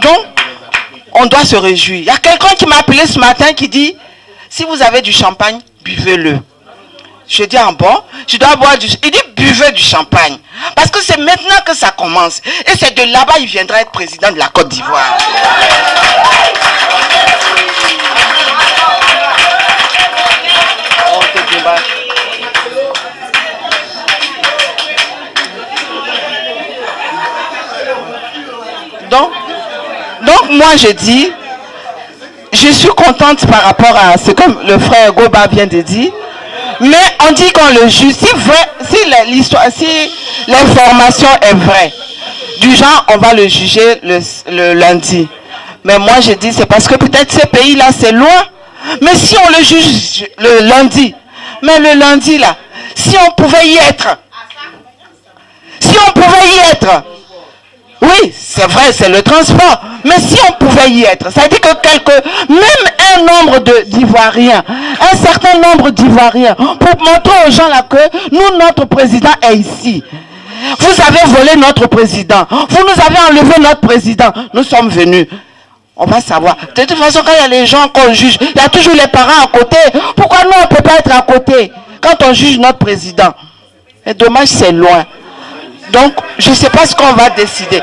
Donc, on doit se réjouir. Il y a quelqu'un qui m'a appelé ce matin qui dit, si vous avez du champagne, buvez-le. Je dis, ah bon, je dois boire du... Il dit, buvez du champagne. Parce que c'est maintenant que ça commence. Et c'est de là-bas il viendra être président de la Côte d'Ivoire. Donc moi je dis, je suis contente par rapport à ce que le frère Goba vient de dire, mais on dit qu'on le juge, si l'information est vraie, du genre on va le juger le lundi. Mais moi je dis c'est parce que peut-être ce pays-là c'est loin, mais si on le juge le lundi, mais le lundi là, si on pouvait y être, oui, c'est vrai, c'est le transport. Mais si on pouvait y être, ça veut dire que même un nombre d'Ivoiriens, un certain nombre d'Ivoiriens, pour montrer aux gens là que nous, notre président est ici. Vous avez volé notre président. Vous nous avez enlevé notre président. Nous sommes venus. On va savoir. De toute façon, quand il y a les gens qu'on juge, il y a toujours les parents à côté. Pourquoi nous, on ne peut pas être à côté quand on juge notre président? Et dommage, c'est loin. Donc, je ne sais pas ce qu'on va décider.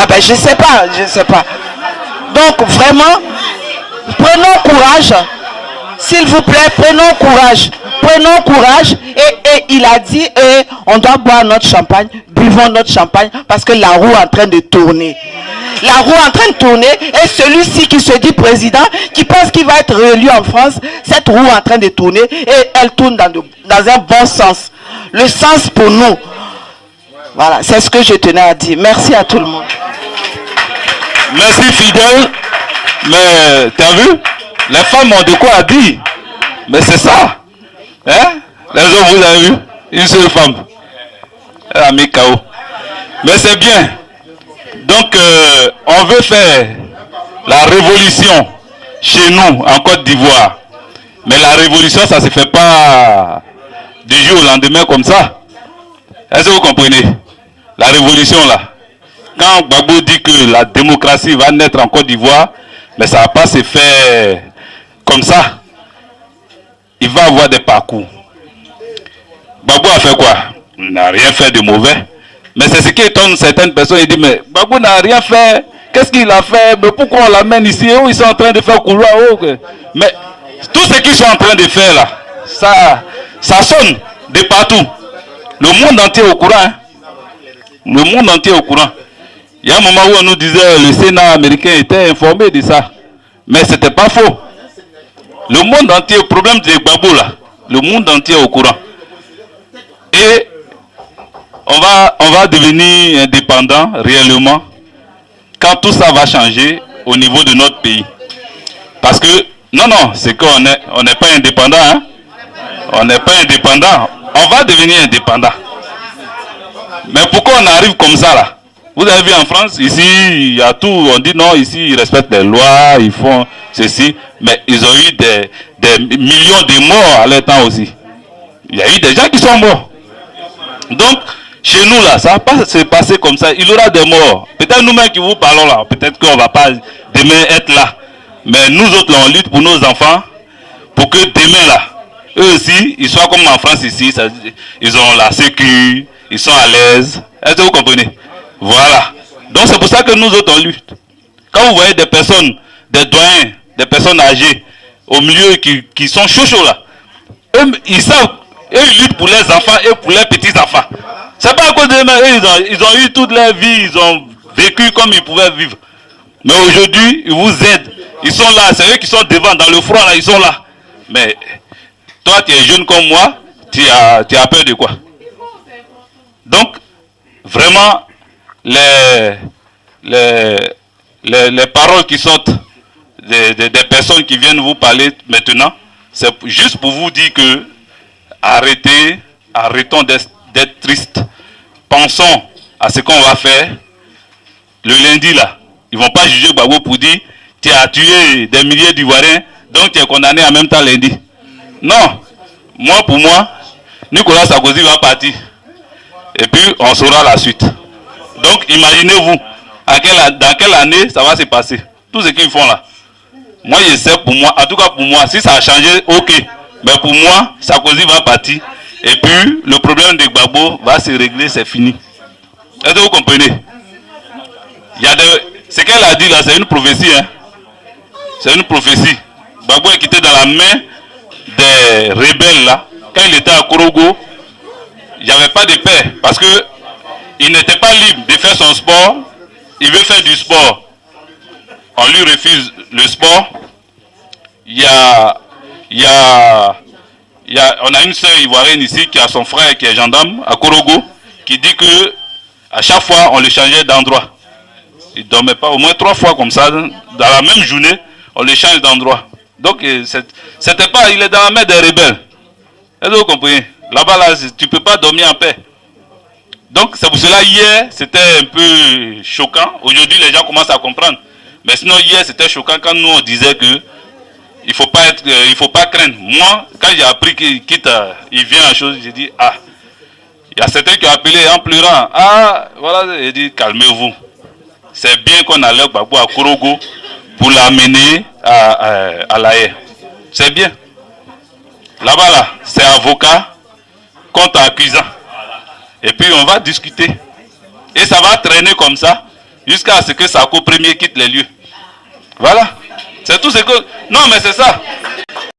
Je ne sais pas. Donc, vraiment, prenons courage. S'il vous plaît, prenons courage. Et il a dit, on doit boire notre champagne, buvons notre champagne, parce que la roue est en train de tourner. Et celui-ci qui se dit président, qui pense qu'il va être réélu en France, cette roue est en train de tourner et elle tourne dans un bon sens. Le sens pour nous. Voilà, c'est ce que je tenais à dire. Merci à tout le monde. Merci Fidèle. Mais t'as vu? Les femmes ont de quoi dire. Mais c'est ça. Hein? Les hommes, vous avez vu? Une seule femme. Elle a mis KO. Mais c'est bien. Donc, on veut faire la révolution chez nous, en Côte d'Ivoire. Mais la révolution, ça ne se fait pas du jour au lendemain comme ça. Est-ce que vous comprenez? La révolution, là. Quand Gbagbo dit que la démocratie va naître en Côte d'Ivoire, mais ça ne va pas se faire comme ça. Il va avoir des parcours. Gbagbo a fait quoi? Il n'a rien fait de mauvais. Mais c'est ce qui étonne certaines personnes. Ils disent, mais Gbagbo n'a rien fait. Qu'est-ce qu'il a fait? Mais pourquoi on l'amène ici? Oh, ils sont en train de faire couloir. Oh. Mais tout ce qu'ils sont en train de faire là, ça sonne de partout. Le monde entier est au courant. Hein? Le monde entier est au courant. Il y a un moment où on nous disait que le Sénat américain était informé de ça. Mais ce n'était pas faux. Le monde entier, le problème de Gbagbo là, le monde entier est au courant. Et on va devenir indépendant réellement quand tout ça va changer au niveau de notre pays. Parce que, non, c'est qu'on n'est pas indépendant. Hein? On n'est pas indépendant. On va devenir indépendant. Mais pourquoi on arrive comme ça là? Vous avez vu en France, ici, il y a tout. On dit non, ici, ils respectent les lois, ils font ceci. Mais ils ont eu des millions de morts à leur temps aussi. Il y a eu des gens qui sont morts. Donc, chez nous là, ça ne va pas se passer comme ça. Il y aura des morts. Peut-être nous-mêmes qui vous parlons là, peut-être qu'on ne va pas demain être là. Mais nous autres là, on lutte pour nos enfants, pour que demain là, eux aussi, ils soient comme en France ici. Ils ont la sécu, ils sont à l'aise. Est-ce que vous comprenez? Voilà. Donc c'est pour ça que nous autres on lutte. Quand vous voyez des personnes, des doyens, des personnes âgées, au milieu qui sont chauds là, eux, ils savent, eux ils luttent pour les enfants et pour les petits-enfants. C'est pas à cause d'eux, mais ils ont eu toute leur vie, ils ont vécu comme ils pouvaient vivre. Mais aujourd'hui, ils vous aident. Ils sont là, c'est eux qui sont devant, dans le froid là, ils sont là. Mais toi, tu es jeune comme moi, tu as peur de quoi? Donc, vraiment, les paroles qui sortent des personnes qui viennent vous parler maintenant, c'est juste pour vous dire que arrêtons d'être tristes. Pensons à ce qu'on va faire. Le lundi là, ils ne vont pas juger Gbagbo pour dire tu as tué des milliers d'Ivoiriens, donc tu es condamné en même temps lundi. Non, pour moi, Nicolas Sarkozy va partir. Et puis on saura la suite. Donc, imaginez-vous, dans quelle année ça va se passer. Tout ce qu'ils font là. Moi, je sais pour moi, en tout cas pour moi, si ça a changé, ok. Mais pour moi, Sarkozy va partir. Et puis, le problème de Gbagbo va se régler, c'est fini. Est-ce que vous comprenez? Ce qu'elle a dit là, c'est une prophétie. Hein? C'est une prophétie. Gbagbo est quitté dans la main des rebelles là. Quand il était à Korogo, il n'y avait pas de paix. Parce que il n'était pas libre de faire son sport. Il veut faire du sport. On lui refuse le sport. On a une sœur ivoirienne ici qui a son frère qui est gendarme à Korogo, qui dit que à chaque fois on le changeait d'endroit. Il ne dormait pas au moins 3 fois comme ça, dans la même journée, on le change d'endroit. Donc c'était pas, il est dans la main des rebelles. Est-ce que vous comprenez? Là-bas, là, tu ne peux pas dormir en paix. Donc c'est pour cela hier c'était un peu choquant. Aujourd'hui les gens commencent à comprendre. Mais sinon hier c'était choquant quand nous on disait que il faut pas craindre. Moi, quand j'ai appris qu'il quitte, il vient à chose, j'ai dit ah, il y a certains qui ont appelé en pleurant. Ah, voilà, j'ai dit calmez-vous. C'est bien qu'on allait Gbagbo à Korogo pour l'amener à La Haye. C'est bien. Là-bas, là, c'est avocat contre accusant. Et puis on va discuter. Et ça va traîner comme ça jusqu'à ce que Sarko premier quitte les lieux. Voilà. C'est tout ce que... Non, mais c'est ça.